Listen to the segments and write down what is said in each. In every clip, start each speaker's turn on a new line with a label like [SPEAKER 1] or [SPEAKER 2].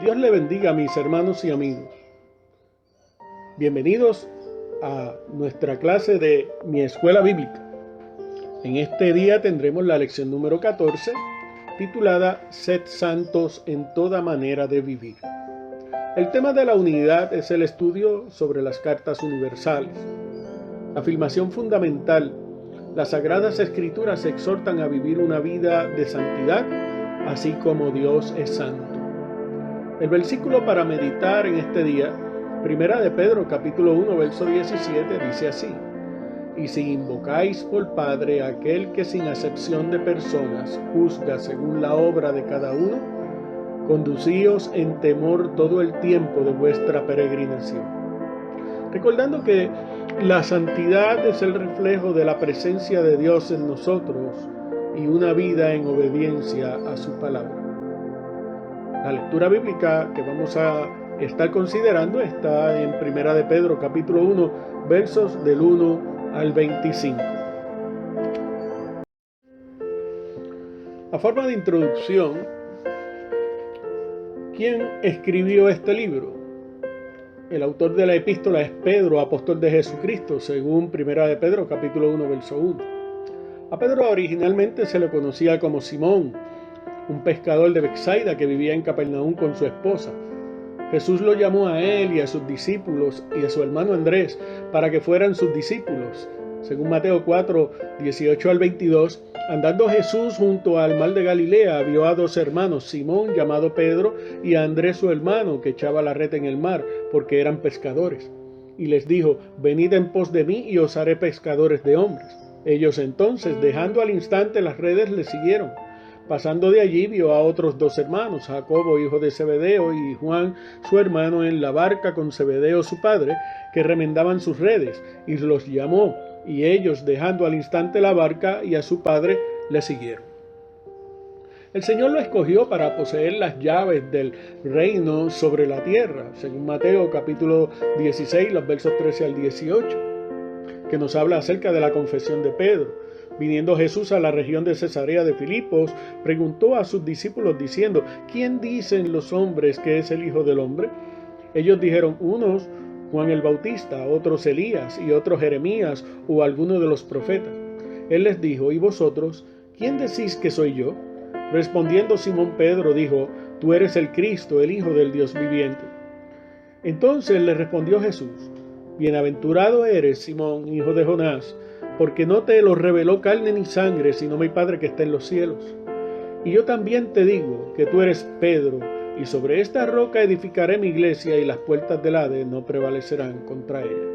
[SPEAKER 1] Dios le bendiga a mis hermanos y amigos. Bienvenidos a nuestra clase de Mi Escuela Bíblica. En este día tendremos la lección número 14, titulada Sed santos en toda manera de vivir. El tema de la unidad es el estudio sobre las cartas universales. Afirmación fundamental: las Sagradas Escrituras exhortan a vivir una vida de santidad, así como Dios es santo. El versículo para meditar en este día, Primera de Pedro, capítulo 1, verso 17, dice así: Y si invocáis por Padre a aquel que sin acepción de personas juzga según la obra de cada uno, conducíos en temor todo el tiempo de vuestra peregrinación. Recordando que la santidad es el reflejo de la presencia de Dios en nosotros y una vida en obediencia a su palabra. La lectura bíblica que vamos a estar considerando está en Primera de Pedro, capítulo 1, versos del 1 al 25. A forma de introducción, ¿quién escribió este libro? El autor de la epístola es Pedro, apóstol de Jesucristo, según Primera de Pedro, capítulo 1, verso 1. A Pedro originalmente se le conocía como Simón, un pescador de Betsaida que vivía en Capernaum con su esposa. Jesús lo llamó a él y a sus discípulos y a su hermano Andrés para que fueran sus discípulos. Según Mateo 4, 18 al 22, andando Jesús junto al mar de Galilea, vio a dos hermanos, Simón llamado Pedro y a Andrés su hermano, que echaba la red en el mar, porque eran pescadores. Y les dijo: venid en pos de mí y os haré pescadores de hombres. Ellos entonces, dejando al instante las redes, le siguieron. Pasando de allí vio a otros dos hermanos, Jacobo hijo de Zebedeo y Juan su hermano, en la barca con Zebedeo su padre, que remendaban sus redes, y los llamó, y ellos, dejando al instante la barca y a su padre, le siguieron. El Señor lo escogió para poseer las llaves del reino sobre la tierra, según Mateo capítulo 16, los versos 13 al 18, que nos habla acerca de la confesión de Pedro. Viniendo Jesús a la región de Cesarea de Filipos, preguntó a sus discípulos diciendo: ¿quién dicen los hombres que es el Hijo del Hombre? Ellos dijeron: unos Juan el Bautista, otros Elías, y otros Jeremías o alguno de los profetas. Él les dijo: ¿y vosotros, quién decís que soy yo? Respondiendo Simón Pedro dijo: tú eres el Cristo, el Hijo del Dios viviente. Entonces le respondió Jesús: bienaventurado eres, Simón, hijo de Jonás, porque no te lo reveló carne ni sangre, sino mi Padre que está en los cielos. Y yo también te digo que tú eres Pedro, y sobre esta roca edificaré mi iglesia, y las puertas del Hades no prevalecerán contra ella.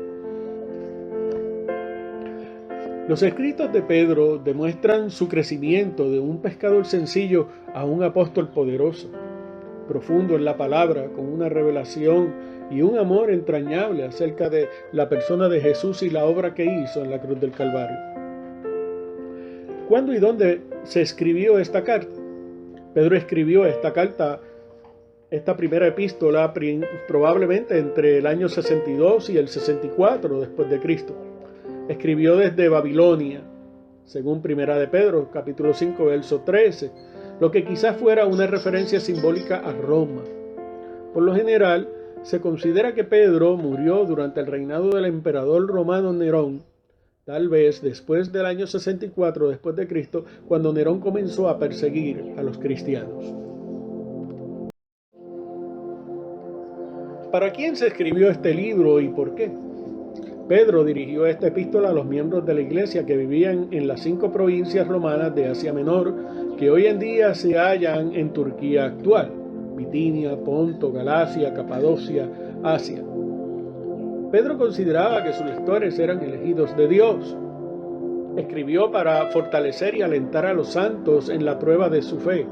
[SPEAKER 1] Los escritos de Pedro demuestran su crecimiento de un pescador sencillo a un apóstol poderoso, profundo en la palabra, con una revelación y un amor entrañable acerca de la persona de Jesús y la obra que hizo en la cruz del Calvario. ¿Cuándo y dónde se escribió esta carta? Pedro escribió esta carta, esta primera epístola, probablemente entre el año 62 y el 64 después de Cristo. Escribió desde Babilonia, según Primera de Pedro, capítulo 5, verso 13, lo que quizás fuera una referencia simbólica a Roma. Por lo general, se considera que Pedro murió durante el reinado del emperador romano Nerón, tal vez después del año 64 después de Cristo, cuando Nerón comenzó a perseguir a los cristianos. ¿Para quién se escribió este libro y por qué? Pedro dirigió esta epístola a los miembros de la iglesia que vivían en las 5 provincias romanas de Asia Menor, que hoy en día se hallan en Turquía actual: Bitinia, Ponto, Galacia, Capadocia, Asia. Pedro consideraba que sus lectores eran elegidos de Dios. Escribió para fortalecer y alentar a los santos en la prueba de su fe,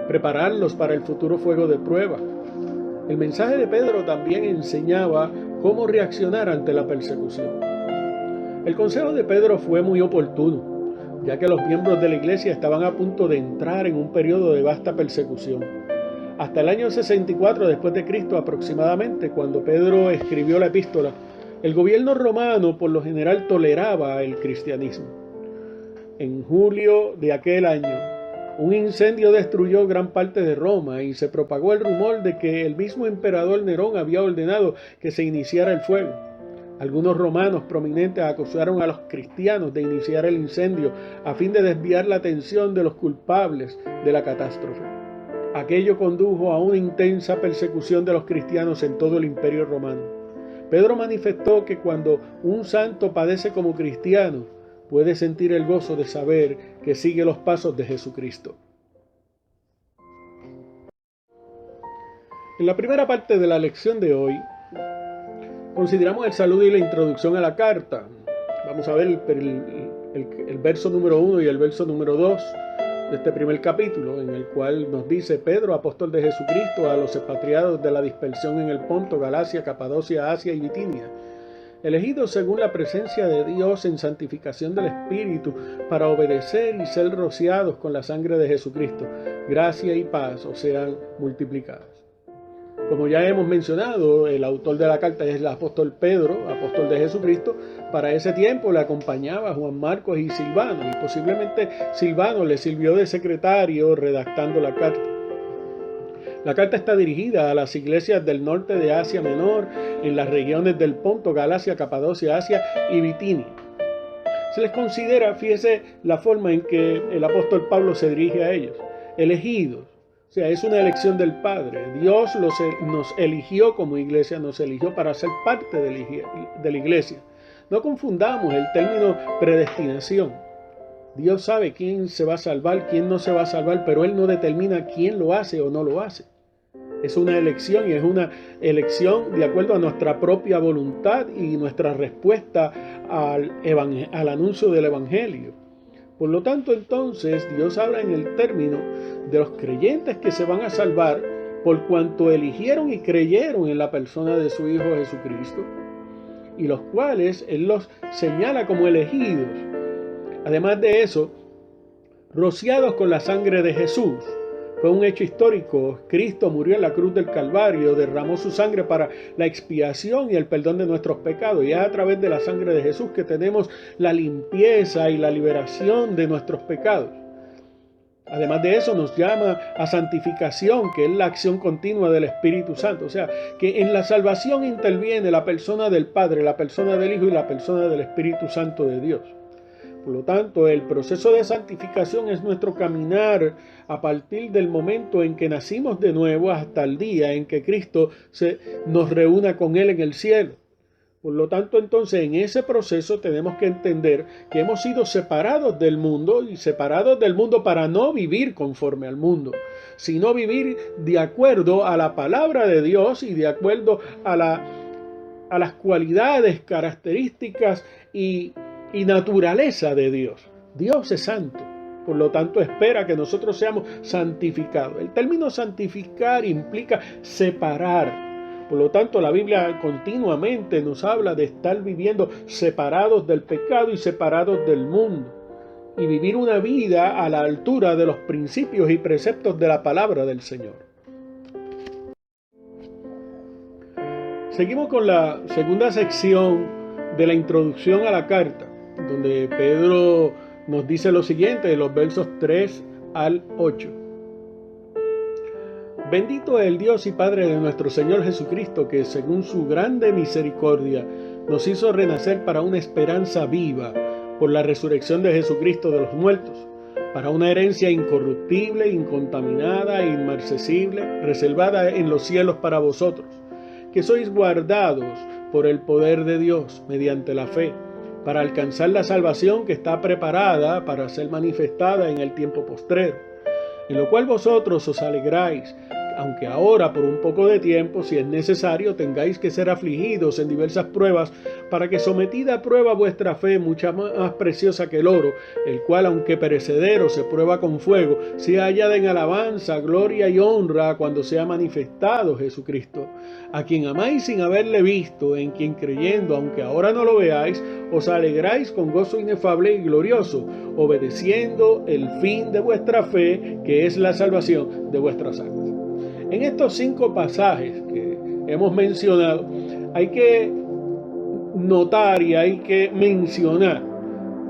[SPEAKER 1] prepararlos para el futuro fuego de prueba. El mensaje de Pedro también enseñaba cómo reaccionar ante la persecución. El consejo de Pedro fue muy oportuno, ya que los miembros de la iglesia estaban a punto de entrar en un periodo de vasta persecución. Hasta el año 64 después de Cristo aproximadamente, cuando Pedro escribió la epístola, el gobierno romano por lo general toleraba el cristianismo. En julio de aquel año, Un incendio destruyó gran parte de Roma y se propagó el rumor de que el mismo emperador Nerón había ordenado que se iniciara el fuego. Algunos romanos prominentes acusaron a los cristianos de iniciar el incendio a fin de desviar la atención de los culpables de la catástrofe. Aquello condujo a una intensa persecución de los cristianos en todo el Imperio Romano. Pedro manifestó que cuando un santo padece como cristiano, puede sentir el gozo de saber que sigue los pasos de Jesucristo. En la primera parte de la lección de hoy, consideramos el saludo y la introducción a la carta. Vamos a ver el verso número 1 y el verso número 2 de este primer capítulo, en el cual nos dice: Pedro, apóstol de Jesucristo, a los expatriados de la dispersión en el Ponto, Galacia, Capadocia, Asia y Bitinia, elegidos según la presencia de Dios en santificación del Espíritu, para obedecer y ser rociados con la sangre de Jesucristo. Gracia y paz os sean multiplicadas. Como ya hemos mencionado, el autor de la carta es el apóstol Pedro, apóstol de Jesucristo. Para ese tiempo le acompañaba Juan Marcos y Silvano, y posiblemente Silvano le sirvió de secretario redactando la carta. La carta está dirigida a las iglesias del norte de Asia Menor, en las regiones del Ponto, Galacia, Capadocia, Asia y Bitinia. Se les considera, fíjese la forma en que el apóstol Pablo se dirige a ellos: elegidos. O sea, es una elección del Padre. Dios nos eligió como iglesia, nos eligió para ser parte de la iglesia. No confundamos el término predestinación. Dios sabe quién se va a salvar, quién no se va a salvar, pero Él no determina quién lo hace o no lo hace. Es una elección, y es una elección de acuerdo a nuestra propia voluntad y nuestra respuesta al anuncio del Evangelio. Por lo tanto, entonces, Dios habla en el término de los creyentes que se van a salvar por cuanto eligieron y creyeron en la persona de su Hijo Jesucristo, y los cuales Él los señala como elegidos. Además de eso, rociados con la sangre de Jesús. Fue un hecho histórico. Cristo murió en la cruz del Calvario, derramó su sangre para la expiación y el perdón de nuestros pecados. Y es a través de la sangre de Jesús que tenemos la limpieza y la liberación de nuestros pecados. Además de eso, nos llama a santificación, que es la acción continua del Espíritu Santo. O sea, que en la salvación interviene la persona del Padre, la persona del Hijo y la persona del Espíritu Santo de Dios. Por lo tanto, el proceso de santificación es nuestro caminar a partir del momento en que nacimos de nuevo hasta el día en que Cristo nos reúna con Él en el cielo. Por lo tanto, entonces, en ese proceso tenemos que entender que hemos sido separados del mundo, y separados del mundo para no vivir conforme al mundo, sino vivir de acuerdo a la palabra de Dios y de acuerdo a las cualidades, características y naturaleza de Dios. Dios es santo, por lo tanto espera que nosotros seamos santificados. El término santificar implica separar. Por lo tanto, la Biblia continuamente nos habla de estar viviendo separados del pecado y separados del mundo, y vivir una vida a la altura de los principios y preceptos de la palabra del Señor. Seguimos con la segunda sección de la introducción a la carta, donde Pedro nos dice lo siguiente, de los versos 3 al 8. Bendito es el Dios y Padre de nuestro Señor Jesucristo, que según su grande misericordia nos hizo renacer para una esperanza viva por la resurrección de Jesucristo de los muertos, para una herencia incorruptible, incontaminada e inmarcesible, reservada en los cielos para vosotros, que sois guardados por el poder de Dios mediante la fe, para alcanzar la salvación que está preparada para ser manifestada en el tiempo postrero, en lo cual vosotros os alegráis, aunque ahora por un poco de tiempo, si es necesario, tengáis que ser afligidos en diversas pruebas, para que sometida a prueba vuestra fe, mucha más preciosa que el oro, el cual aunque perecedero se prueba con fuego, sea hallada en alabanza, gloria y honra cuando sea manifestado Jesucristo, a quien amáis sin haberle visto, en quien creyendo, aunque ahora no lo veáis, os alegráis con gozo inefable y glorioso, obedeciendo el fin de vuestra fe, que es la salvación de vuestras almas. En estos 5 pasajes que hemos mencionado, hay que notar y hay que mencionar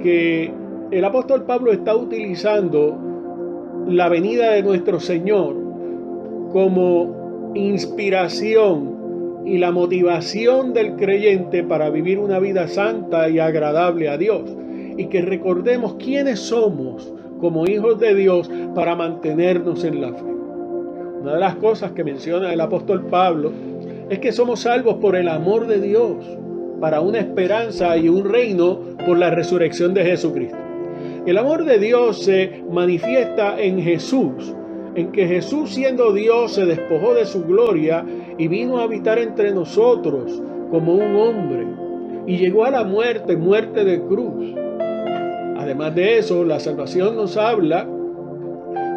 [SPEAKER 1] que el apóstol Pablo está utilizando la venida de nuestro Señor como inspiración y la motivación del creyente para vivir una vida santa y agradable a Dios, y que recordemos quiénes somos como hijos de Dios para mantenernos en la fe. Una de las cosas que menciona el apóstol Pablo es que somos salvos por el amor de Dios, para una esperanza y un reino por la resurrección de Jesucristo. El amor de Dios se manifiesta en Jesús, en que Jesús, siendo Dios, se despojó de su gloria y vino a habitar entre nosotros como un hombre y llegó a la muerte de cruz. Además de eso, la salvación nos habla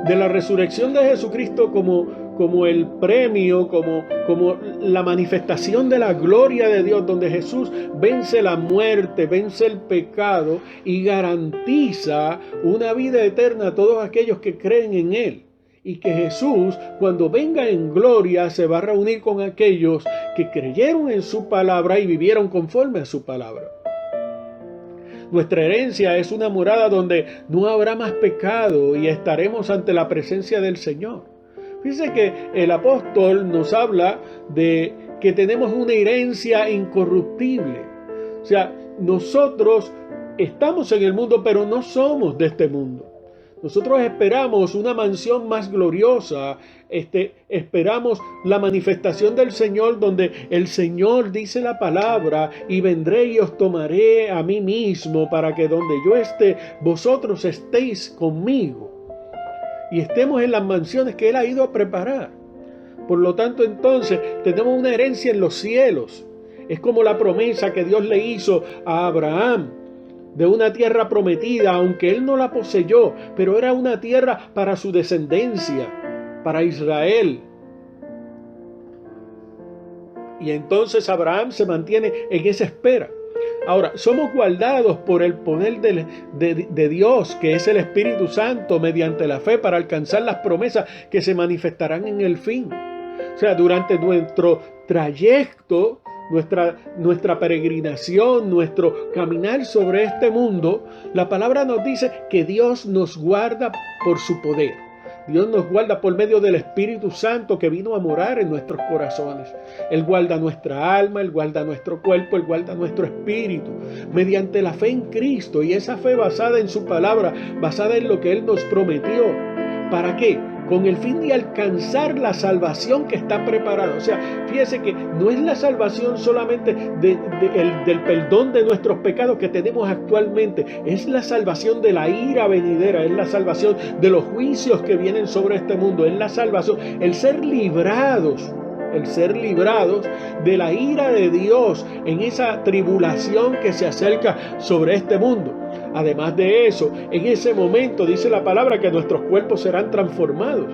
[SPEAKER 1] de la resurrección de Jesucristo como el premio, como la manifestación de la gloria de Dios, donde Jesús vence la muerte, vence el pecado y garantiza una vida eterna a todos aquellos que creen en Él. Y que Jesús, cuando venga en gloria, se va a reunir con aquellos que creyeron en su palabra y vivieron conforme a su palabra. Nuestra herencia es una morada donde no habrá más pecado y estaremos ante la presencia del Señor. Fíjense que el apóstol nos habla de que tenemos una herencia incorruptible. O sea, nosotros estamos en el mundo, pero no somos de este mundo. Nosotros esperamos una mansión más gloriosa, esperamos la manifestación del Señor, donde el Señor dice la palabra: y vendré y os tomaré a mí mismo, para que donde yo esté, vosotros estéis conmigo. Y estemos en las mansiones que Él ha ido a preparar. Por lo tanto, entonces, tenemos una herencia en los cielos. Es como la promesa que Dios le hizo a Abraham de una tierra prometida, aunque él no la poseyó, pero era una tierra para su descendencia, para Israel. Y entonces Abraham se mantiene en esa espera. Ahora, somos guardados por el poder de Dios, que es el Espíritu Santo, mediante la fe, para alcanzar las promesas que se manifestarán en el fin. O sea, durante nuestro trayecto, nuestra peregrinación, nuestro caminar sobre este mundo, la palabra nos dice que Dios nos guarda por su poder. Dios nos guarda por medio del Espíritu Santo que vino a morar en nuestros corazones. Él guarda nuestra alma, Él guarda nuestro cuerpo, Él guarda nuestro espíritu, mediante la fe en Cristo, y esa fe basada en su palabra, basada en lo que Él nos prometió. ¿Para qué? Con el fin de alcanzar la salvación que está preparada. O sea, fíjese que no es la salvación solamente del perdón de nuestros pecados que tenemos actualmente, es la salvación de la ira venidera, es la salvación de los juicios que vienen sobre este mundo, es la salvación, el ser librados de la ira de Dios en esa tribulación que se acerca sobre este mundo. Además de eso, en ese momento dice la palabra que nuestros cuerpos serán transformados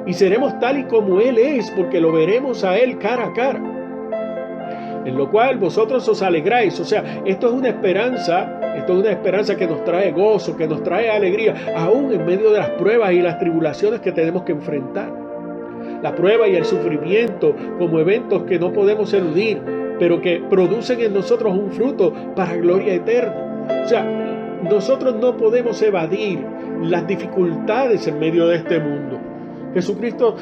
[SPEAKER 1] y seremos tal y como Él es, porque lo veremos a Él cara a cara, en lo cual vosotros os alegráis. O sea, esto es una esperanza que nos trae gozo, que nos trae alegría, aún en medio de las pruebas y las tribulaciones que tenemos que enfrentar. La prueba y el sufrimiento como eventos que no podemos eludir, pero que producen en nosotros un fruto para gloria eterna. O sea, nosotros no podemos evadir las dificultades en medio de este mundo. Jesucristo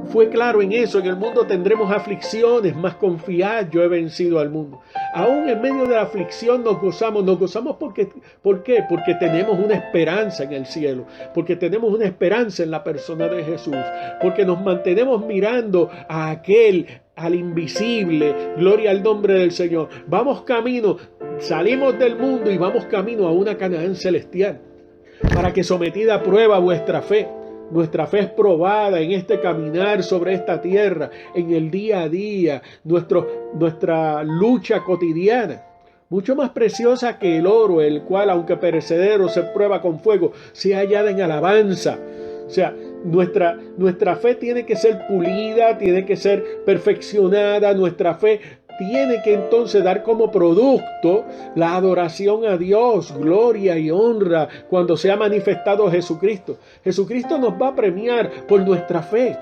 [SPEAKER 1] fue claro en eso: en el mundo tendremos aflicciones, mas confiad, yo he vencido al mundo. Aún en medio de la aflicción nos gozamos ¿por qué? Porque tenemos una esperanza en el cielo, porque tenemos una esperanza en la persona de Jesús, porque nos mantenemos mirando a aquel, al invisible. Gloria al nombre del Señor. Salimos del mundo y vamos camino a una Canaán celestial, para que, sometida a prueba vuestra fe, nuestra fe es probada en este caminar sobre esta tierra, en el día a día, nuestra lucha cotidiana, mucho más preciosa que el oro, el cual, aunque perecedero, se prueba con fuego, sea hallada en alabanza. O sea, nuestra fe tiene que ser pulida, tiene que ser perfeccionada. Nuestra fe tiene que entonces dar como producto la adoración a Dios, gloria y honra, cuando sea manifestado Jesucristo. Jesucristo nos va a premiar por nuestra fe.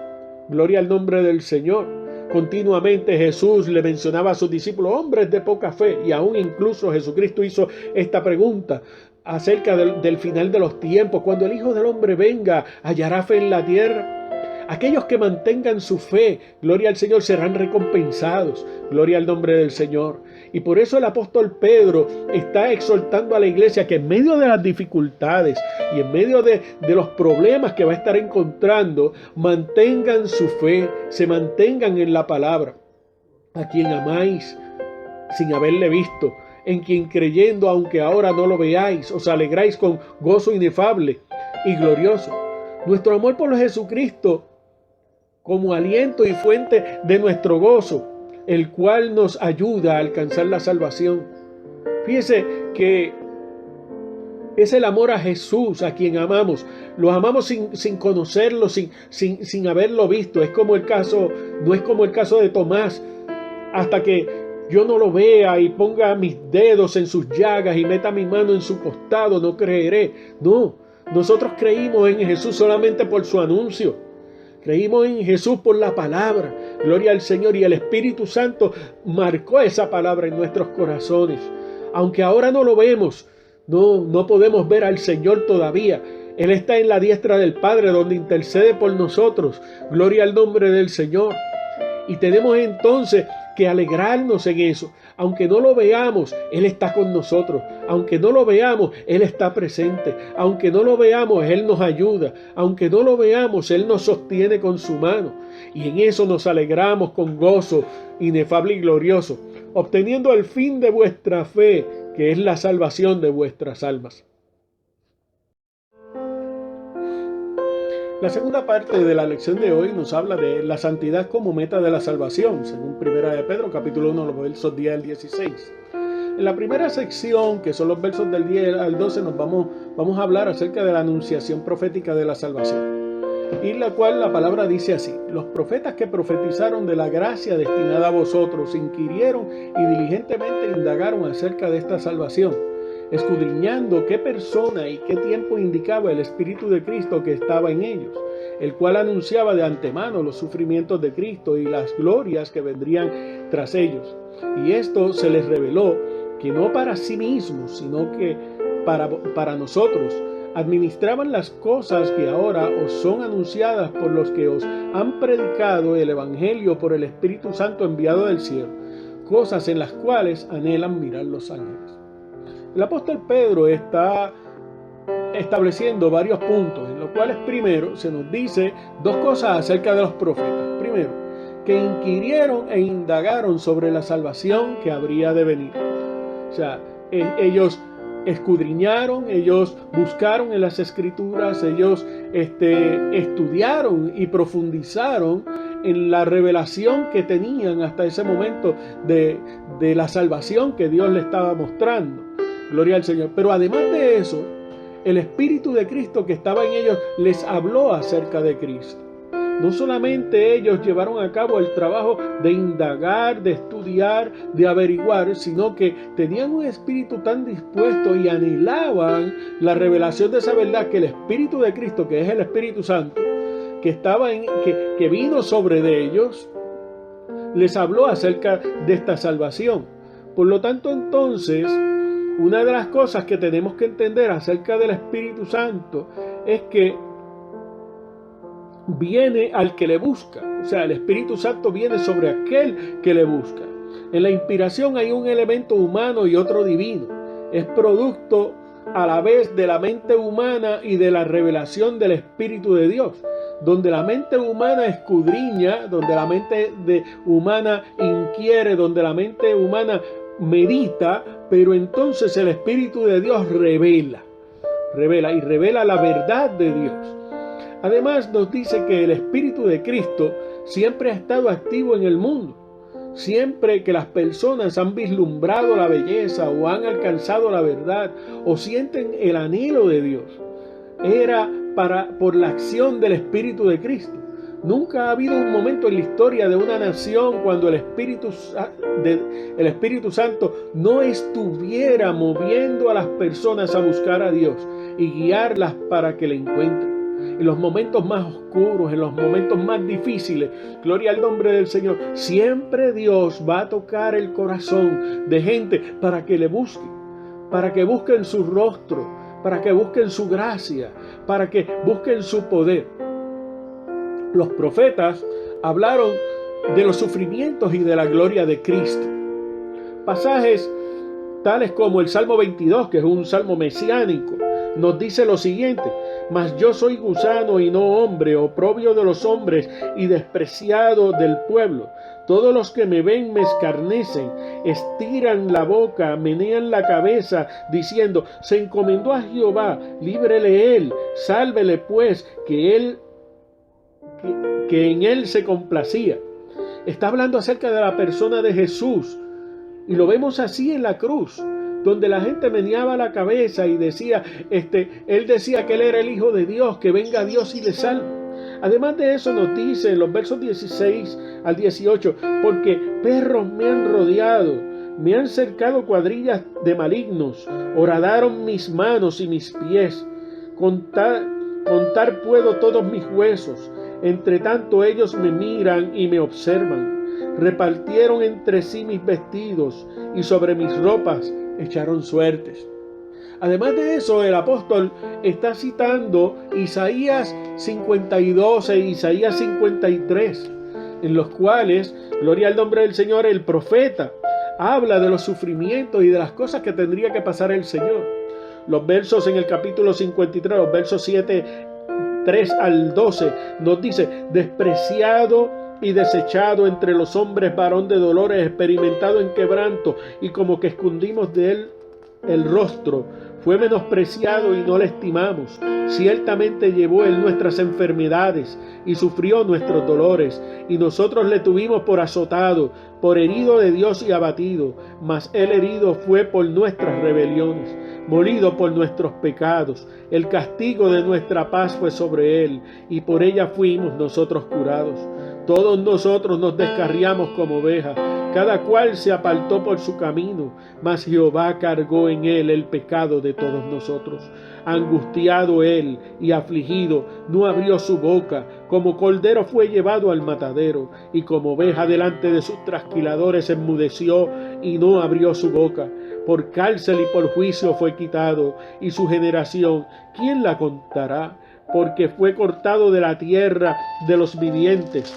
[SPEAKER 1] Gloria al nombre del Señor. Continuamente Jesús le mencionaba a sus discípulos: hombres de poca fe. Y aún incluso Jesucristo hizo esta pregunta: acerca del final de los tiempos. Cuando el Hijo del Hombre venga, hallará fe en la tierra. Aquellos que mantengan su fe, gloria al Señor, serán recompensados. Gloria al nombre del Señor. Y por eso el apóstol Pedro está exhortando a la iglesia que en medio de las dificultades y en medio de los problemas que va a estar encontrando, mantengan su fe, se mantengan en la palabra. A quien amáis sin haberle visto, en quien creyendo, aunque ahora no lo veáis, os alegráis con gozo inefable y glorioso. Nuestro amor por Jesucristo como aliento y fuente de nuestro gozo, el cual nos ayuda a alcanzar la salvación. Fíjese que es el amor a Jesús a quien amamos. Lo amamos sin conocerlo, sin haberlo visto. No es como el caso de Tomás. Hasta que yo no lo vea y ponga mis dedos en sus llagas y meta mi mano en su costado, no creeré. No, nosotros creímos en Jesús solamente por su anuncio. Creímos en Jesús por la palabra. Gloria al Señor. Y el Espíritu Santo marcó esa palabra en nuestros corazones. Aunque ahora no lo vemos, no podemos ver al Señor todavía. Él está en la diestra del Padre, donde intercede por nosotros. Gloria al nombre del Señor. Y tenemos entonces que alegrarnos en eso. Aunque no lo veamos, Él está con nosotros. Aunque no lo veamos, Él está presente. Aunque no lo veamos, Él nos ayuda. Aunque no lo veamos, Él nos sostiene con su mano. Y en eso nos alegramos con gozo inefable y glorioso, obteniendo el fin de vuestra fe, que es la salvación de vuestras almas. La segunda parte de la lección de hoy nos habla de la santidad como meta de la salvación, según 1 de Pedro, capítulo 1, los versos 10 al 16. En la primera sección, que son los versos del 10 al 12, vamos a hablar acerca de la anunciación profética de la salvación, y la cual la palabra dice así: los profetas que profetizaron de la gracia destinada a vosotros inquirieron y diligentemente indagaron acerca de esta salvación, escudriñando qué persona y qué tiempo indicaba el Espíritu de Cristo que estaba en ellos, el cual anunciaba de antemano los sufrimientos de Cristo y las glorias que vendrían tras ellos. Y esto se les reveló que no para sí mismos, sino que para nosotros, administraban las cosas que ahora os son anunciadas por los que os han predicado el Evangelio por el Espíritu Santo enviado del cielo, cosas en las cuales anhelan mirar los ángeles. El apóstol Pedro está estableciendo varios puntos, en los cuales primero se nos dice dos cosas acerca de los profetas. Primero, que inquirieron e indagaron sobre la salvación que habría de venir. O sea, ellos escudriñaron, ellos buscaron en las Escrituras, ellos estudiaron y profundizaron en la revelación que tenían hasta ese momento de la salvación que Dios le estaba mostrando. Gloria al Señor. Pero además de eso, el Espíritu de Cristo que estaba en ellos les habló acerca de Cristo. No solamente ellos llevaron a cabo el trabajo de indagar, de estudiar, de averiguar, sino que tenían un espíritu tan dispuesto y anhelaban la revelación de esa verdad, que el Espíritu de Cristo, que es el Espíritu Santo, que vino sobre de ellos, les habló acerca de esta salvación. Por lo tanto, entonces, una de las cosas que tenemos que entender acerca del Espíritu Santo es que viene al que le busca. O sea, el Espíritu Santo viene sobre aquel que le busca. En la inspiración hay un elemento humano y otro divino. Es producto a la vez de la mente humana y de la revelación del Espíritu de Dios. Donde la mente humana escudriña, donde la mente humana inquiere, donde la mente humana medita, pero entonces el Espíritu de Dios revela la verdad de Dios. Además nos dice que el Espíritu de Cristo siempre ha estado activo en el mundo. Siempre que las personas han vislumbrado la belleza o han alcanzado la verdad o sienten el anhelo de Dios, era por la acción del Espíritu de Cristo. Nunca ha habido un momento en la historia de una nación cuando el Espíritu Santo no estuviera moviendo a las personas a buscar a Dios y guiarlas para que le encuentren. En los momentos más oscuros, en los momentos más difíciles, gloria al nombre del Señor, siempre Dios va a tocar el corazón de gente para que le busquen, para que busquen su rostro, para que busquen su gracia, para que busquen su poder. Los profetas hablaron de los sufrimientos y de la gloria de Cristo. Pasajes tales como el Salmo 22, que es un salmo mesiánico, nos dice lo siguiente: mas yo soy gusano y no hombre, oprobio de los hombres y despreciado del pueblo. Todos los que me ven me escarnecen, estiran la boca, menean la cabeza, diciendo: se encomendó a Jehová, líbrele él, sálvele pues, que en él se complacía. Está hablando acerca de la persona de Jesús, y lo vemos así en la cruz, donde la gente meneaba la cabeza y decía, él decía que él era el Hijo de Dios, que venga Dios y le salve. Además de eso nos dice en los versos 16 al 18, porque perros me han rodeado, me han cercado cuadrillas de malignos, horadaron mis manos y mis pies, contar puedo todos mis huesos, entre tanto ellos me miran y me observan. Repartieron entre sí mis vestidos y sobre mis ropas echaron suertes. Además de eso, el apóstol está citando Isaías 52 e Isaías 53, en los cuales, gloria al nombre del Señor, el profeta habla de los sufrimientos y de las cosas que tendría que pasar el Señor. Los versos en el capítulo 53, los versos 7, 3 al 12, nos dice: despreciado y desechado entre los hombres, varón de dolores, experimentado en quebranto, y como que escondimos de él el rostro. Fue menospreciado y no le estimamos. Ciertamente llevó él nuestras enfermedades y sufrió nuestros dolores, y nosotros le tuvimos por azotado, por herido de Dios y abatido. Mas él herido fue por nuestras rebeliones, molido por nuestros pecados. El castigo de nuestra paz fue sobre él, y por ella fuimos nosotros curados. Todos nosotros nos descarriamos como ovejas, cada cual se apartó por su camino, mas Jehová cargó en él el pecado de todos nosotros. Angustiado él y afligido, no abrió su boca. Como cordero fue llevado al matadero, y como oveja delante de sus trasquiladores enmudeció y no abrió su boca. Por cárcel y por juicio fue quitado, y su generación, ¿quién la contará? Porque fue cortado de la tierra de los vivientes,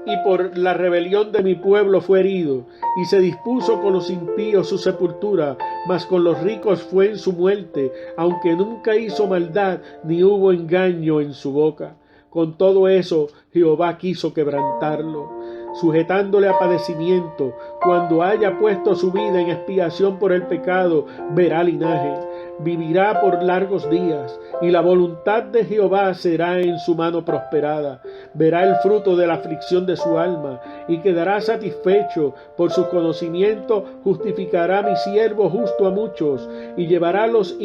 [SPEAKER 1] y por la rebelión de mi pueblo fue herido, y se dispuso con los impíos su sepultura, mas con los ricos fue en su muerte, aunque nunca hizo maldad, ni hubo engaño en su boca. Con todo eso, Jehová quiso quebrantarlo, sujetándole a padecimiento. Cuando haya puesto su vida en expiación por el pecado, verá linaje, vivirá por largos días, y la voluntad de Jehová será en su mano prosperada. Verá el fruto de la aflicción de su alma, y quedará satisfecho. Por su conocimiento justificará mi siervo justo a muchos, y llevará las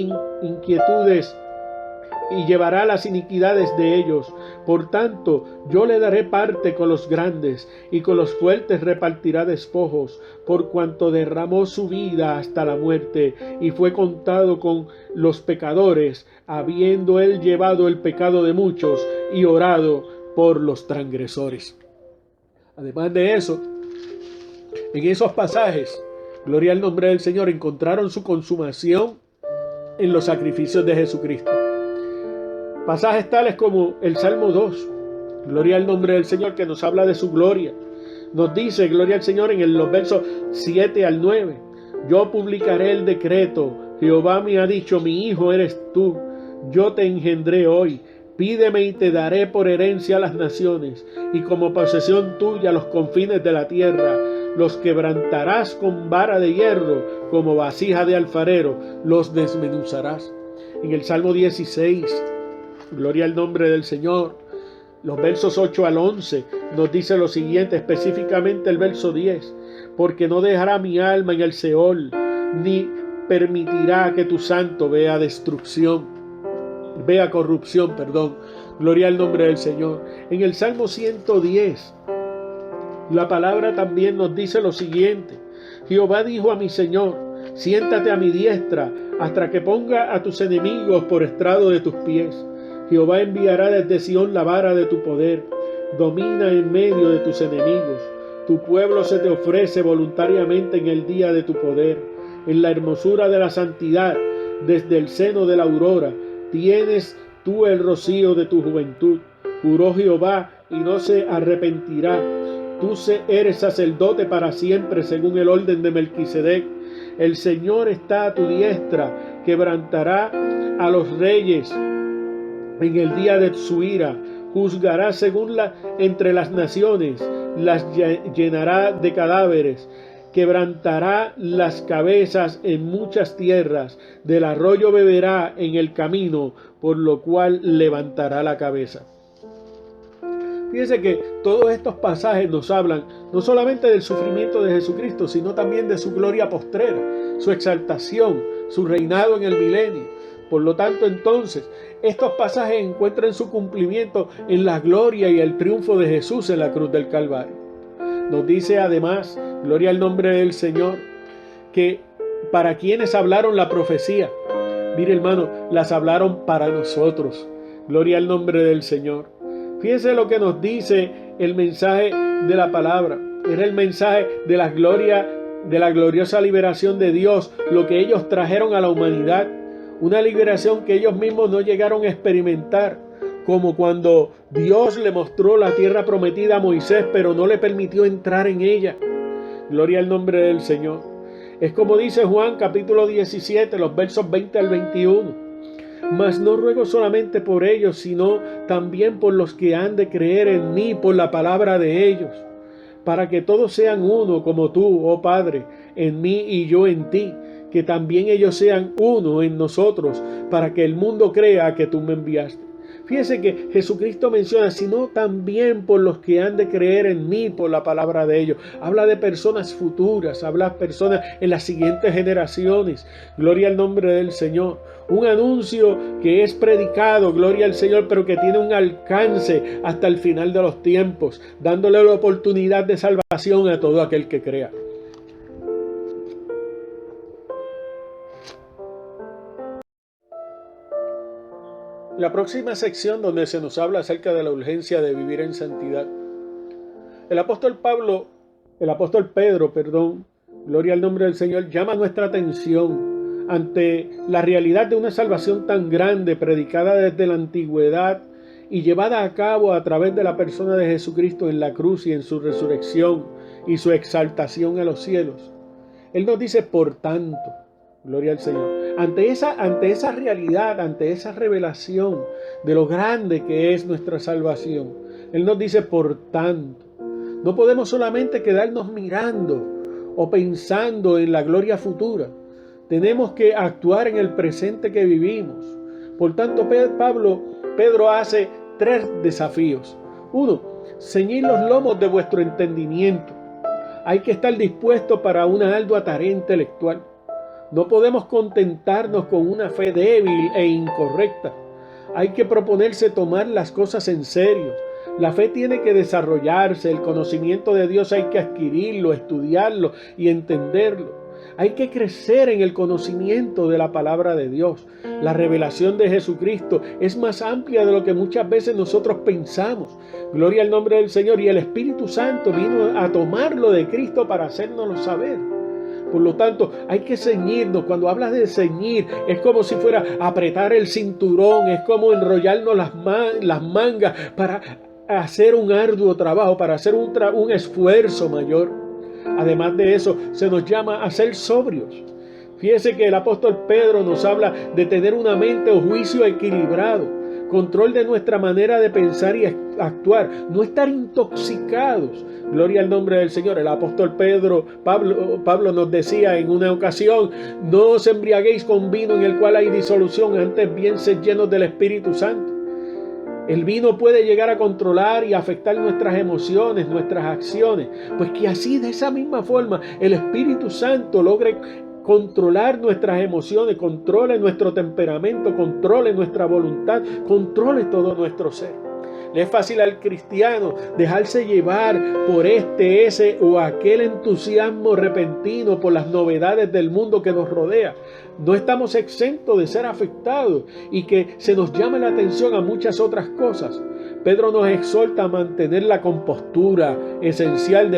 [SPEAKER 1] iniquidades de ellos. Por tanto, yo le daré parte con los grandes, y con los fuertes repartirá despojos, por cuanto derramó su vida hasta la muerte, y fue contado con los pecadores, habiendo él llevado el pecado de muchos, y orado por los transgresores. Además de eso, en esos pasajes, gloria al nombre del Señor, encontraron su consumación en los sacrificios de Jesucristo. Pasajes tales como el Salmo 2, gloria al nombre del Señor, que nos habla de su gloria. Nos dice, gloria al Señor, en los versos 7 al 9, yo publicaré el decreto, Jehová me ha dicho, mi hijo eres tú, yo te engendré hoy, pídeme y te daré por herencia a las naciones, y como posesión tuya los confines de la tierra. Los quebrantarás con vara de hierro, como vasija de alfarero, los desmenuzarás. En el Salmo 16, gloria al nombre del Señor, los versos 8 al 11 nos dice lo siguiente, específicamente el verso 10, porque no dejará mi alma en el Seol, ni permitirá que tu santo vea corrupción, gloria al nombre del Señor. En el Salmo 110, la palabra también nos dice lo siguiente, Jehová dijo a mi Señor, siéntate a mi diestra, hasta que ponga a tus enemigos por estrado de tus pies. Jehová enviará desde Sión la vara de tu poder, domina en medio de tus enemigos. Tu pueblo se te ofrece voluntariamente en el día de tu poder. en la hermosura de la santidad, desde el seno de la aurora. Tienes tú el rocío de tu juventud. Juró Jehová y no se arrepentirá. Tú eres sacerdote para siempre, según el orden de Melquisedec. El Señor está a tu diestra, quebrantará a los reyes en el día de su ira. Juzgará entre las naciones, las llenará de cadáveres. Quebrantará las cabezas en muchas tierras. Del arroyo beberá en el camino, por lo cual levantará la cabeza. Fíjense que todos estos pasajes nos hablan no solamente del sufrimiento de Jesucristo, sino también de su gloria postrera, su exaltación, su reinado en el milenio. Por lo tanto, entonces, estos pasajes encuentran su cumplimiento en la gloria y el triunfo de Jesús en la cruz del Calvario. Nos dice además, gloria al nombre del Señor, que para quienes hablaron la profecía, mire hermano, las hablaron para nosotros. Gloria al nombre del Señor. Fíjense lo que nos dice el mensaje de la palabra. Era el mensaje de la gloria, de la gloriosa liberación de Dios, lo que ellos trajeron a la humanidad. Una liberación que ellos mismos no llegaron a experimentar, como cuando Dios le mostró la tierra prometida a Moisés, pero no le permitió entrar en ella. Gloria al nombre del Señor. Es como dice Juan capítulo 17, los versos 20 al 21. Mas no ruego solamente por ellos, sino también por los que han de creer en mí por la palabra de ellos, para que todos sean uno, como tú, oh Padre, en mí y yo en ti, que también ellos sean uno en nosotros, para que el mundo crea que tú me enviaste. Fíjese que Jesucristo menciona, sino también por los que han de creer en mí por la palabra de ellos. Habla de personas futuras, habla de personas en las siguientes generaciones. Gloria al nombre del Señor. Un anuncio que es predicado, gloria al Señor, pero que tiene un alcance hasta el final de los tiempos, dándole la oportunidad de salvación a todo aquel que crea. La próxima sección donde se nos habla acerca de la urgencia de vivir en santidad. El apóstol Pedro, gloria al nombre del Señor, llama nuestra atención ante la realidad de una salvación tan grande, predicada desde la antigüedad y llevada a cabo a través de la persona de Jesucristo en la cruz y en su resurrección y su exaltación a los cielos. Él nos dice, por tanto, gloria al Señor. Ante esa realidad, ante esa revelación de lo grande que es nuestra salvación, Él nos dice, por tanto, no podemos solamente quedarnos mirando o pensando en la gloria futura. Tenemos que actuar en el presente que vivimos. Por tanto, Pedro hace 3 desafíos. 1, ceñid los lomos de vuestro entendimiento. Hay que estar dispuesto para una ardua tarea intelectual. No podemos contentarnos con una fe débil e incorrecta. Hay que proponerse tomar las cosas en serio. La fe tiene que desarrollarse, el conocimiento de Dios hay que adquirirlo, estudiarlo y entenderlo. Hay que crecer en el conocimiento de la palabra de Dios. La revelación de Jesucristo es más amplia de lo que muchas veces nosotros pensamos. Gloria al nombre del Señor. Y el Espíritu Santo vino a tomarlo de Cristo para hacérnoslo saber. Por lo tanto, hay que ceñirnos. Cuando hablas de ceñir, es como si fuera apretar el cinturón, es como enrollarnos las mangas para hacer un arduo trabajo, para hacer un esfuerzo mayor. Además de eso, se nos llama a ser sobrios. Fíjese que el apóstol Pedro nos habla de tener una mente o juicio equilibrado, control de nuestra manera de pensar y actuar, no estar intoxicados. Gloria al nombre del Señor. El apóstol Pablo nos decía en una ocasión, no os embriaguéis con vino en el cual hay disolución, antes bien sed llenos del Espíritu Santo. El vino puede llegar a controlar y afectar nuestras emociones, nuestras acciones. Pues que así, de esa misma forma, el Espíritu Santo logre controlar nuestras emociones, controle nuestro temperamento, controle nuestra voluntad, controle todo nuestro ser. Le es fácil al cristiano dejarse llevar por ese o aquel entusiasmo repentino por las novedades del mundo que nos rodea. No estamos exentos de ser afectados y que se nos llame la atención a muchas otras cosas. Pedro nos exhorta a mantener la compostura esencial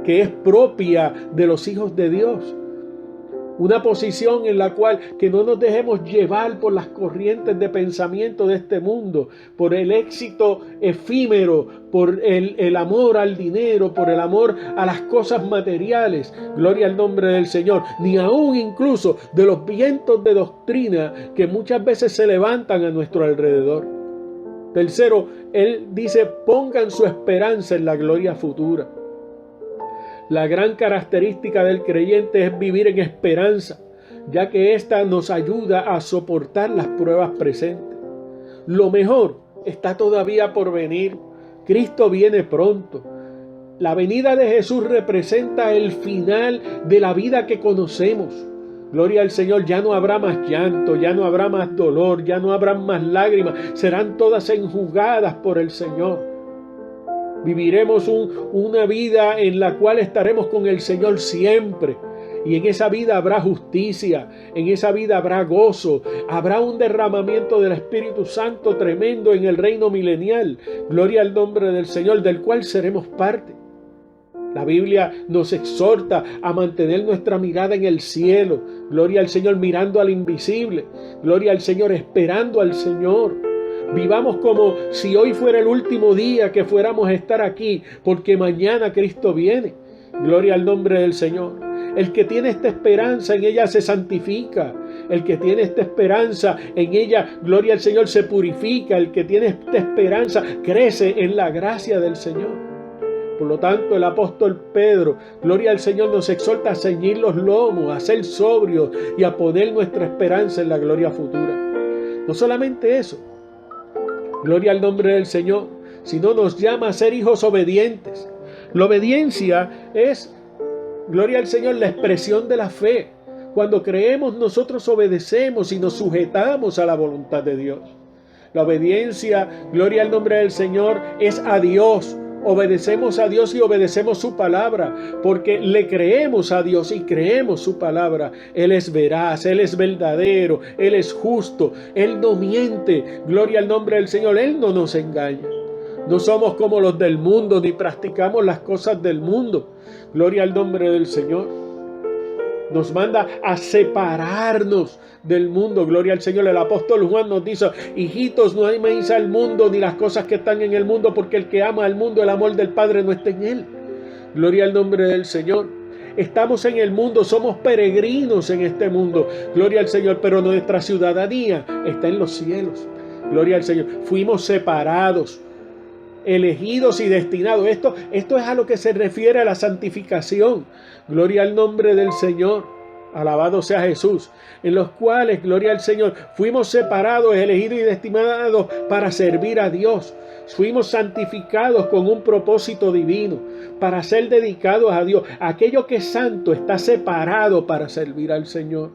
[SPEAKER 1] que es propia de los hijos de Dios. Una posición en la cual que no nos dejemos llevar por las corrientes de pensamiento de este mundo, por el éxito efímero, por el amor al dinero, por el amor a las cosas materiales. Gloria al nombre del Señor. Ni aún incluso de los vientos de doctrina que muchas veces se levantan a nuestro alrededor. Tercero, Él dice, pongan su esperanza en la gloria futura. La gran característica del creyente es vivir en esperanza, ya que ésta nos ayuda a soportar las pruebas presentes. Lo mejor está todavía por venir. Cristo viene pronto. La venida de Jesús representa el final de la vida que conocemos. Gloria al Señor, ya no habrá más llanto, ya no habrá más dolor, ya no habrá más lágrimas, serán todas enjugadas por el Señor. Viviremos una vida en la cual estaremos con el Señor siempre. Y en esa vida habrá justicia, en esa vida habrá gozo, habrá un derramamiento del Espíritu Santo tremendo en el reino milenial. Gloria al nombre del Señor, del cual seremos parte. La Biblia nos exhorta a mantener nuestra mirada en el cielo. Gloria al Señor, mirando al invisible. Gloria al Señor, esperando al Señor. Vivamos como si hoy fuera el último día que fuéramos a estar aquí, porque mañana Cristo viene. Gloria al nombre del Señor. El que tiene esta esperanza, en ella se santifica. El que tiene esta esperanza, en ella, gloria al Señor, se purifica. El que tiene esta esperanza, crece en la gracia del Señor. Por lo tanto, el apóstol Pedro, gloria al Señor, nos exhorta a ceñir los lomos, a ser sobrios y a poner nuestra esperanza en la gloria futura. No solamente eso, gloria al nombre del Señor, sino nos llama a ser hijos obedientes. La obediencia es, gloria al Señor, la expresión de la fe. Cuando creemos, nosotros obedecemos y nos sujetamos a la voluntad de Dios. La obediencia, gloria al nombre del Señor, es a Dios. Obedecemos a Dios y obedecemos su palabra, porque le creemos a Dios y creemos su palabra. Él es veraz, Él es verdadero, Él es justo, Él no miente. Gloria al nombre del Señor, Él no nos engaña. No somos como los del mundo, ni practicamos las cosas del mundo. Gloria al nombre del Señor. Nos manda a separarnos del mundo. Gloria al Señor. El apóstol Juan nos dice: hijitos, no améis al mundo ni las cosas que están en el mundo, porque el que ama al mundo, el amor del Padre no está en él. Gloria al nombre del Señor. Estamos en el mundo, somos peregrinos en este mundo. Gloria al Señor, pero nuestra ciudadanía está en los cielos. Gloria al Señor. Fuimos separados, elegidos y destinados. Esto es a lo que se refiere a la santificación. Gloria al nombre del Señor. Alabado sea Jesús. En los cuales, gloria al Señor, fuimos separados, elegidos y destinados para servir a Dios. Fuimos santificados con un propósito divino, para ser dedicados a Dios. Aquello que es santo está separado para servir al Señor.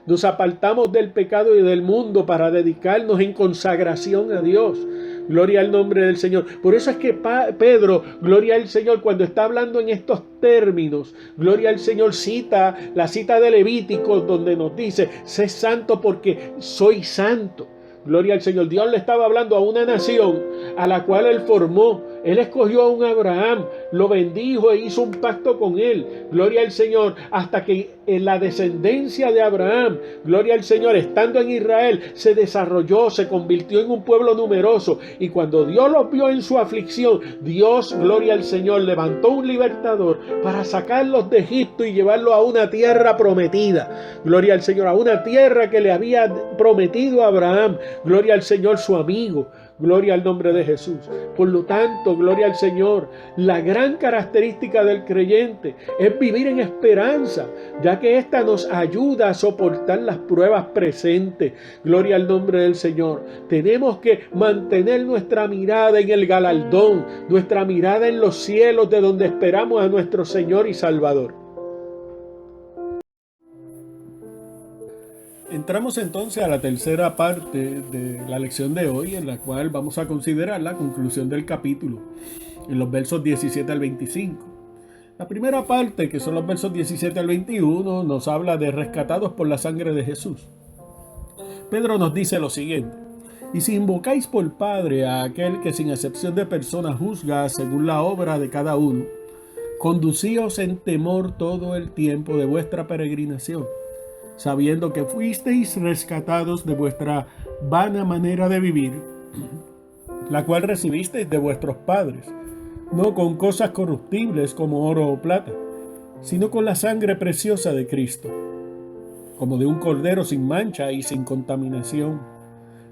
[SPEAKER 1] Nos apartamos del pecado y del mundo para dedicarnos en consagración a Dios. Gloria al nombre del Señor. Por eso es que Pedro, gloria al Señor, cuando está hablando en estos términos, gloria al Señor, cita la cita de Levítico, donde nos dice: sé santo porque soy santo. Gloria al Señor. Dios le estaba hablando a una nación a la cual Él formó. Él escogió a un Abraham, lo bendijo e hizo un pacto con él. Gloria al Señor. Hasta que en la descendencia de Abraham, gloria al Señor, estando en Israel, se desarrolló, se convirtió en un pueblo numeroso. Y cuando Dios los vio en su aflicción, Dios, gloria al Señor, levantó un libertador para sacarlos de Egipto y llevarlos a una tierra prometida. Gloria al Señor, a una tierra que le había prometido a Abraham. Gloria al Señor, su amigo. Gloria al nombre de Jesús. Por lo tanto, gloria al Señor, la gran característica del creyente es vivir en esperanza, ya que ésta nos ayuda a soportar las pruebas presentes. Gloria al nombre del Señor. Tenemos que mantener nuestra mirada en el galardón, nuestra mirada en los cielos, de donde esperamos a nuestro Señor y Salvador. Entramos entonces a la tercera parte de la lección de hoy, en la cual vamos a considerar la conclusión del capítulo, en los versos 17 al 25. La primera parte, que son los versos 17 al 21, nos habla de rescatados por la sangre de Jesús. Pedro nos dice lo siguiente: y si invocáis por Padre a aquel que sin excepción de persona juzga según la obra de cada uno, conducíos en temor todo el tiempo de vuestra peregrinación, sabiendo que fuisteis rescatados de vuestra vana manera de vivir, la cual recibisteis de vuestros padres, no con cosas corruptibles como oro o plata, sino con la sangre preciosa de Cristo, como de un cordero sin mancha y sin contaminación,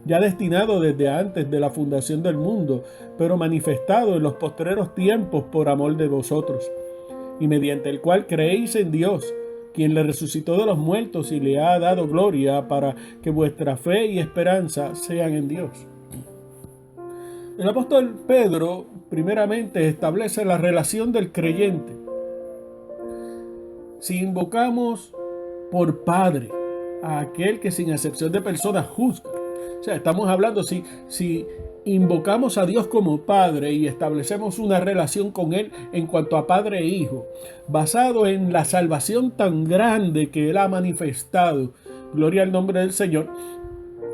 [SPEAKER 1] ya destinado desde antes de la fundación del mundo, pero manifestado en los postreros tiempos por amor de vosotros, y mediante el cual creéis en Dios, quien le resucitó de los muertos y le ha dado gloria, para que vuestra fe y esperanza sean en Dios. El apóstol Pedro primeramente establece la relación del creyente. Si invocamos por Padre a aquel que sin excepción de personas juzga, o sea, estamos hablando, si invocamos a Dios como Padre y establecemos una relación con Él en cuanto a Padre e Hijo, basado en la salvación tan grande que Él ha manifestado, gloria al nombre del Señor,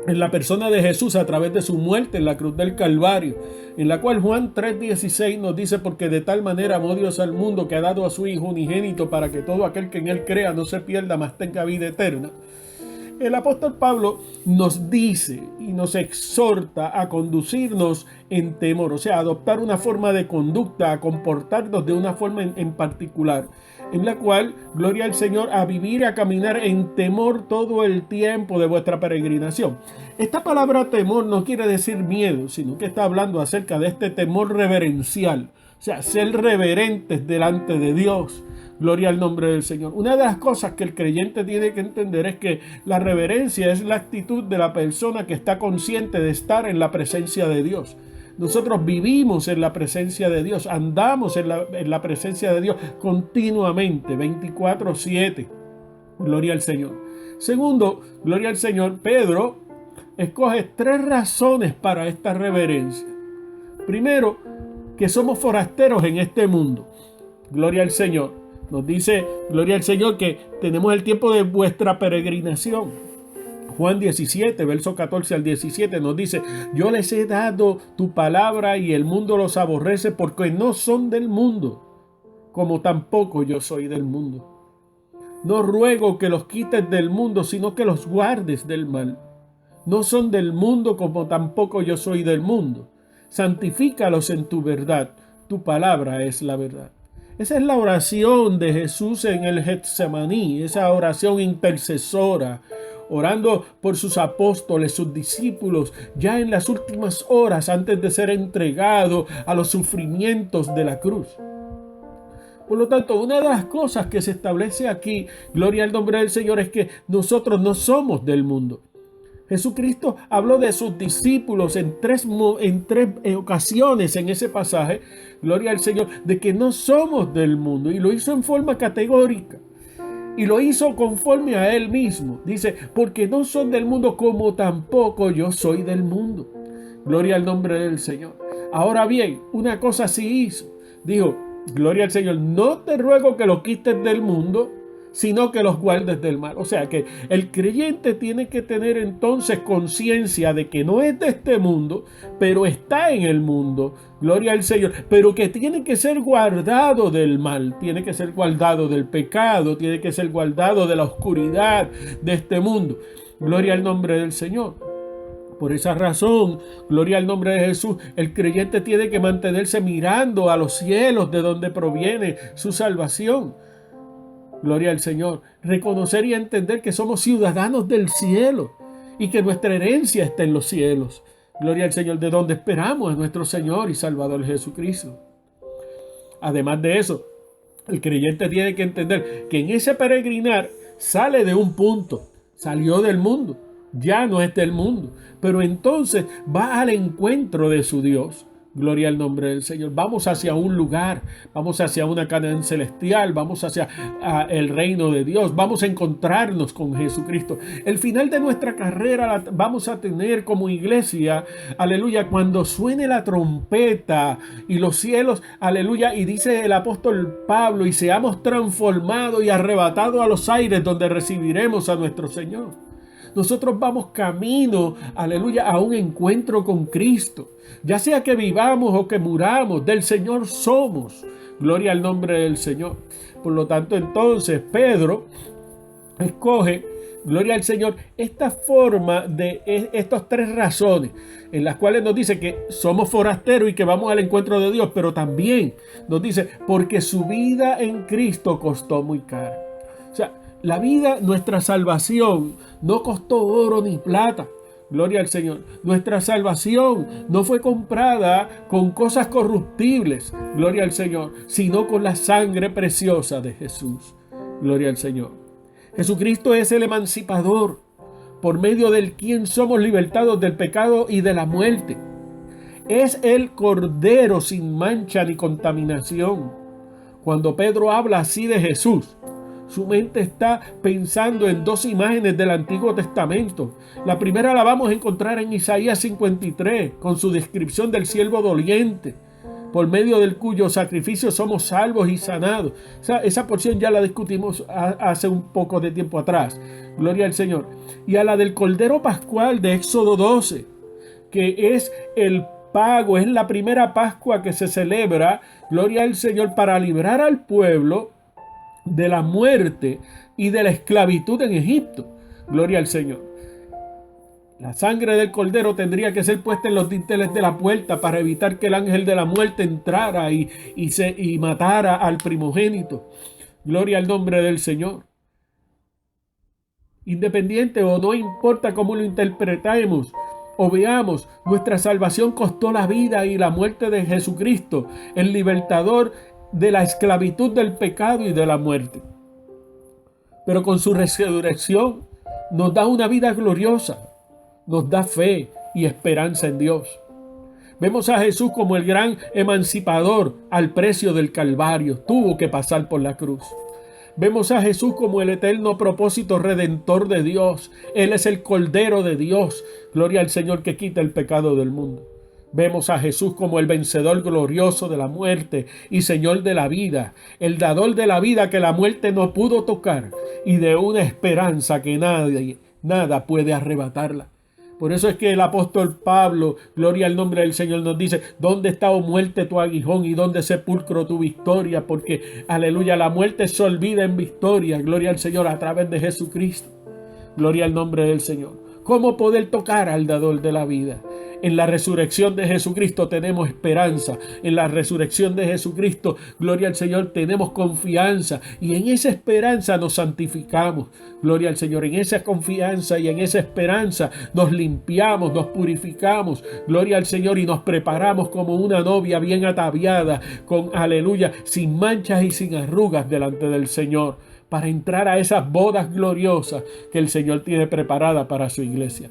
[SPEAKER 1] en la persona de Jesús a través de su muerte en la cruz del Calvario, en la cual Juan 3:16 nos dice: porque de tal manera amó Dios al mundo que ha dado a su Hijo unigénito para que todo aquel que en Él crea no se pierda, mas tenga vida eterna. El apóstol Pablo nos dice y nos exhorta a conducirnos en temor, o sea, a adoptar una forma de conducta, a comportarnos de una forma en particular, en la cual, gloria al Señor, a vivir, a caminar en temor todo el tiempo de vuestra peregrinación. Esta palabra temor no quiere decir miedo, sino que está hablando acerca de este temor reverencial, o sea, ser reverentes delante de Dios. Gloria al nombre del Señor. Una de las cosas que el creyente tiene que entender es que la reverencia es la actitud de la persona que está consciente de estar en la presencia de Dios. Nosotros vivimos en la presencia de Dios, andamos en la presencia de Dios continuamente, 24/7. Gloria al Señor. Segundo, gloria al Señor, Pedro escoge 3 razones para esta reverencia. Primero, que somos forasteros en este mundo. Gloria al Señor. Nos dice, gloria al Señor, que tenemos el tiempo de vuestra peregrinación. Juan 17, verso 14 al 17 nos dice: yo les he dado tu palabra y el mundo los aborrece porque no son del mundo, como tampoco yo soy del mundo. No ruego que los quites del mundo, sino que los guardes del mal. No son del mundo, como tampoco yo soy del mundo. Santifícalos en tu verdad. Tu palabra es la verdad. Esa es la oración de Jesús en el Getsemaní, esa oración intercesora, orando por sus apóstoles, sus discípulos, ya en las últimas horas antes de ser entregado a los sufrimientos de la cruz. Por lo tanto, una de las cosas que se establece aquí, gloria al nombre del Señor, es que nosotros no somos del mundo. Jesucristo habló de sus discípulos en tres ocasiones en ese pasaje, gloria al Señor, de que no somos del mundo, y lo hizo en forma categórica y lo hizo conforme a Él mismo. Dice: porque no son del mundo, como tampoco yo soy del mundo. Gloria al nombre del Señor. Ahora bien, una cosa sí hizo. Dijo: gloria al Señor, no te ruego que lo quites del mundo, sino que los guardes del mal. O sea que el creyente tiene que tener entonces conciencia de que no es de este mundo, pero está en el mundo, gloria al Señor, pero que tiene que ser guardado del mal, tiene que ser guardado del pecado, tiene que ser guardado de la oscuridad de este mundo. Gloria al nombre del Señor. Por esa razón, gloria al nombre de Jesús, el creyente tiene que mantenerse mirando a los cielos de donde proviene su salvación. Gloria al Señor. Reconocer y entender que somos ciudadanos del cielo y que nuestra herencia está en los cielos. Gloria al Señor, de donde esperamos a nuestro Señor y Salvador Jesucristo. Además de eso, el creyente tiene que entender que en ese peregrinar sale de un punto, salió del mundo, ya no es del mundo, pero entonces va al encuentro de su Dios. Gloria al nombre del Señor. Vamos hacia un lugar, vamos hacia una Canaán celestial, vamos hacia el reino de Dios, vamos a encontrarnos con Jesucristo. El final de nuestra carrera vamos a tener como iglesia, aleluya, cuando suene la trompeta y los cielos, aleluya, y dice el apóstol Pablo: y seamos transformados y arrebatados a los aires, donde recibiremos a nuestro Señor. Nosotros vamos camino, aleluya, a un encuentro con Cristo. Ya sea que vivamos o que muramos, del Señor somos. Gloria al nombre del Señor. Por lo tanto, entonces, Pedro escoge Gloria al Señor. Esta forma de estas tres razones en las cuales nos dice que somos forasteros y que vamos al encuentro de Dios, pero también nos dice porque su vida en Cristo costó muy caro. O sea, la vida, nuestra salvación no costó oro ni plata. Gloria al Señor. Nuestra salvación no fue comprada con cosas corruptibles, gloria al Señor, sino con la sangre preciosa de Jesús. Gloria al Señor. Jesucristo es el emancipador, por medio del quien somos libertados del pecado y de la muerte. Es el Cordero sin mancha ni contaminación. Cuando Pedro habla así de Jesús, su mente está pensando en dos imágenes del Antiguo Testamento. La primera la vamos a encontrar en Isaías 53, con su descripción del siervo doliente, por medio del cuyo sacrificio somos salvos y sanados. Esa porción ya la discutimos hace un poco de tiempo atrás. Gloria al Señor. Y a la del Cordero Pascual de Éxodo 12, que es el pago, es la primera Pascua que se celebra, gloria al Señor, para librar al pueblo de la muerte y de la esclavitud en Egipto. Gloria al Señor. La sangre del cordero tendría que ser puesta en los dinteles de la puerta para evitar que el ángel de la muerte entrara y matara al primogénito. Gloria al nombre del Señor. Independiente o no importa cómo lo interpretemos o veamos, nuestra salvación costó la vida y la muerte de Jesucristo, el libertador de la esclavitud del pecado y de la muerte. Pero con su resurrección nos da una vida gloriosa, nos da fe y esperanza en Dios. Vemos a Jesús como el gran emancipador al precio del Calvario. Tuvo que pasar por la cruz. Vemos a Jesús como el eterno propósito redentor de Dios. Él es el Cordero de Dios. Gloria al Señor que quita el pecado del mundo. Vemos a Jesús como el vencedor glorioso de la muerte y Señor de la vida, el dador de la vida que la muerte no pudo tocar y de una esperanza que nada puede arrebatarla. Por eso es que el apóstol Pablo, gloria al nombre del Señor, nos dice, ¿dónde está, oh muerte, tu aguijón y dónde sepulcro tu victoria? Porque, aleluya, la muerte se olvida en victoria, gloria al Señor, a través de Jesucristo. Gloria al nombre del Señor. ¿Cómo poder tocar al dador de la vida? En la resurrección de Jesucristo tenemos esperanza. En la resurrección de Jesucristo, gloria al Señor, tenemos confianza. Y en esa esperanza nos santificamos. Gloria al Señor. En esa confianza y en esa esperanza nos limpiamos, nos purificamos. Gloria al Señor. Y nos preparamos como una novia bien ataviada, con aleluya, sin manchas y sin arrugas delante del Señor, para entrar a esas bodas gloriosas que el Señor tiene preparada para su iglesia.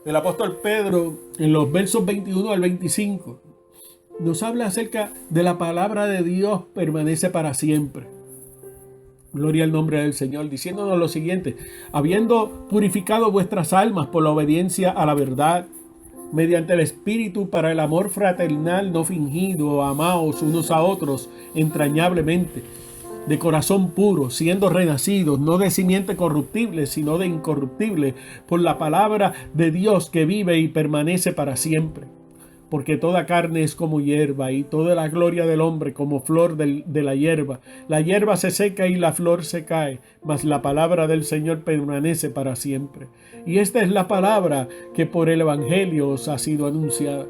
[SPEAKER 1] El apóstol Pedro, en los versos 21 al 25, nos habla acerca de la palabra de Dios permanece para siempre. Gloria al nombre del Señor, diciéndonos lo siguiente: habiendo purificado vuestras almas por la obediencia a la verdad, mediante el Espíritu para el amor fraternal no fingido, amaos unos a otros entrañablemente, de corazón puro, siendo renacidos, no de simiente corruptible, sino de incorruptible, por la palabra de Dios que vive y permanece para siempre. Porque toda carne es como hierba, y toda la gloria del hombre como flor de la hierba. La hierba se seca y la flor se cae, mas la palabra del Señor permanece para siempre. Y esta es la palabra que por el Evangelio os ha sido anunciada.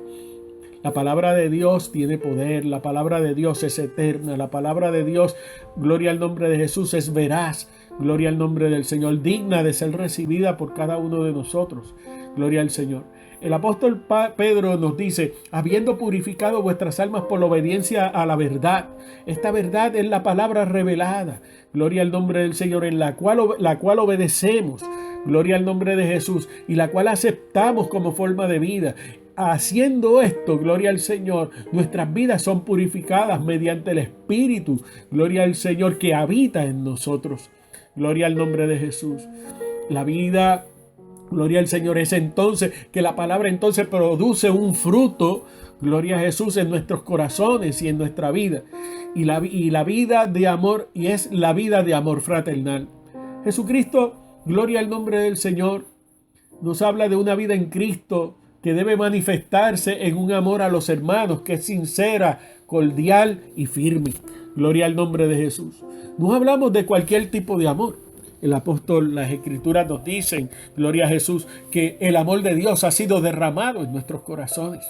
[SPEAKER 1] La palabra de Dios tiene poder, la palabra de Dios es eterna, la palabra de Dios, gloria al nombre de Jesús, es veraz, gloria al nombre del Señor, digna de ser recibida por cada uno de nosotros. Gloria al Señor. El apóstol Pedro nos dice, habiendo purificado vuestras almas por la obediencia a la verdad. Esta verdad es la palabra revelada, gloria al nombre del Señor, en la cual obedecemos, gloria al nombre de Jesús, y la cual aceptamos como forma de vida. Haciendo esto, gloria al Señor, nuestras vidas son purificadas mediante el Espíritu, gloria al Señor, que habita en nosotros. Gloria al nombre de Jesús. La vida, gloria al Señor, es entonces que la palabra entonces produce un fruto, gloria a Jesús, en nuestros corazones y en nuestra vida. Y la vida de amor, y es la vida de amor fraternal. Jesucristo, gloria al nombre del Señor, nos habla de una vida en Cristo, que debe manifestarse en un amor a los hermanos que es sincera, cordial y firme. Gloria al nombre de Jesús. No hablamos de cualquier tipo de amor. El apóstol, las escrituras nos dicen, gloria a Jesús, que el amor de Dios ha sido derramado en nuestros corazones.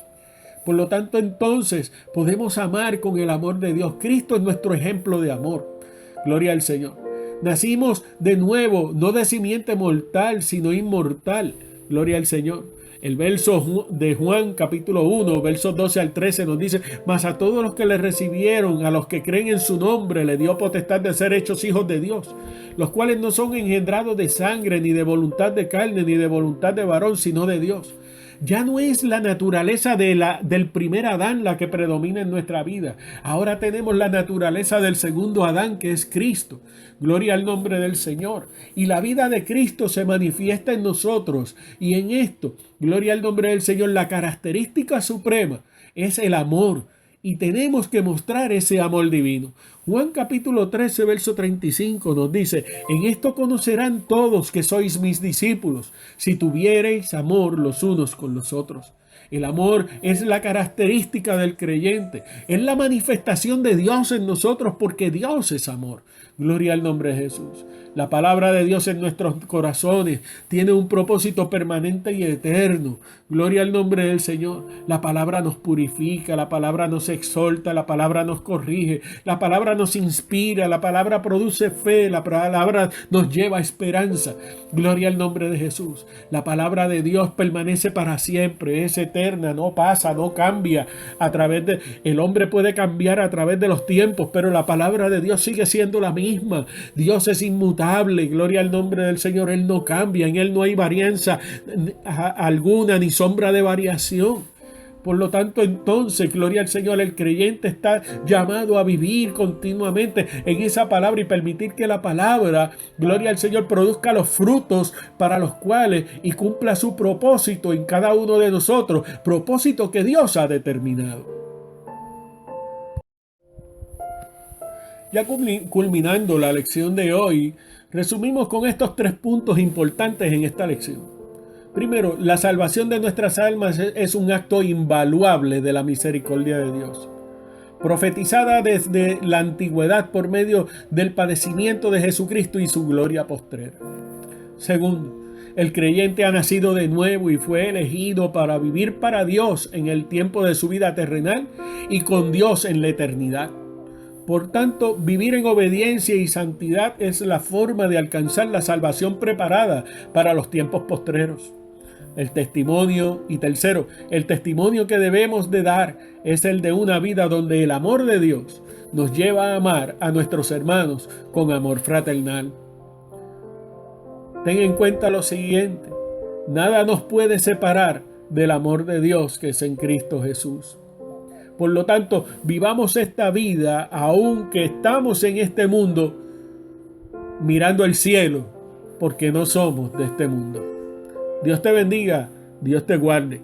[SPEAKER 1] Por lo tanto, entonces, podemos amar con el amor de Dios. Cristo es nuestro ejemplo de amor. Gloria al Señor. Nacimos de nuevo, no de simiente mortal, sino inmortal. Gloria al Señor. El verso de Juan capítulo 1, versos 12 al 13 nos dice: mas a todos los que le recibieron, a los que creen en su nombre, le dio potestad de ser hechos hijos de Dios, los cuales no son engendrados de sangre, ni de voluntad de carne, ni de voluntad de varón, sino de Dios. Ya no es la naturaleza del primer Adán la que predomina en nuestra vida. Ahora tenemos la naturaleza del segundo Adán, que es Cristo. Gloria al nombre del Señor. Y la vida de Cristo se manifiesta en nosotros. Y en esto, gloria al nombre del Señor, la característica suprema es el amor. Y tenemos que mostrar ese amor divino. Juan capítulo 13, verso 35 nos dice: en esto conocerán todos que sois mis discípulos, si tuviereis amor los unos con los otros. El amor es la característica del creyente, es la manifestación de Dios en nosotros, porque Dios es amor. Gloria al nombre de Jesús. La palabra de Dios en nuestros corazones tiene un propósito permanente y eterno. Gloria al nombre del Señor. La palabra nos purifica, la palabra nos exhorta, la palabra nos corrige, la palabra nos inspira, la palabra produce fe, la palabra nos lleva a esperanza. Gloria al nombre de Jesús. La palabra de Dios permanece para siempre, es eterna, no pasa, no cambia. El hombre puede cambiar a través de los tiempos, pero la palabra de Dios sigue siendo la misma. Dios es inmutable, gloria al nombre del Señor. Él no cambia, en Él no hay varianza alguna ni sombra de variación. Por lo tanto, entonces, gloria al Señor, el creyente está llamado a vivir continuamente en esa palabra y permitir que la palabra, gloria al Señor, produzca los frutos para los cuales y cumpla su propósito en cada uno de nosotros, propósito que Dios ha determinado. Ya culminando la lección de hoy, resumimos con estos 3 puntos importantes en esta lección. Primero, la salvación de nuestras almas es un acto invaluable de la misericordia de Dios, profetizada desde la antigüedad por medio del padecimiento de Jesucristo y su gloria postrera. Segundo, el creyente ha nacido de nuevo y fue elegido para vivir para Dios en el tiempo de su vida terrenal y con Dios en la eternidad. Por tanto, vivir en obediencia y santidad es la forma de alcanzar la salvación preparada para los tiempos postreros. El testimonio, y tercero, el testimonio que debemos de dar es el de una vida donde el amor de Dios nos lleva a amar a nuestros hermanos con amor fraternal. Ten en cuenta lo siguiente: nada nos puede separar del amor de Dios que es en Cristo Jesús. Por lo tanto, vivamos esta vida, aunque estamos en este mundo, mirando el cielo, porque no somos de este mundo. Dios te bendiga, Dios te guarde.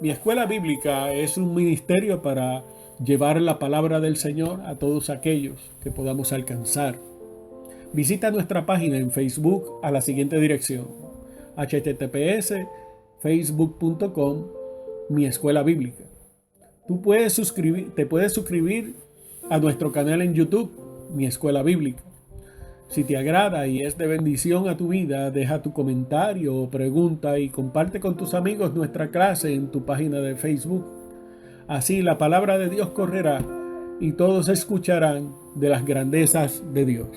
[SPEAKER 1] Mi escuela bíblica es un ministerio para llevar la palabra del Señor a todos aquellos que podamos alcanzar. Visita nuestra página en Facebook a la siguiente dirección: https://facebook.com/mi escuela bíblica. Te puedes suscribir a nuestro canal en YouTube, Mi Escuela Bíblica. Si te agrada y es de bendición a tu vida, deja tu comentario o pregunta y comparte con tus amigos nuestra clase en tu página de Facebook. Así la palabra de Dios correrá y todos escucharán de las grandezas de Dios.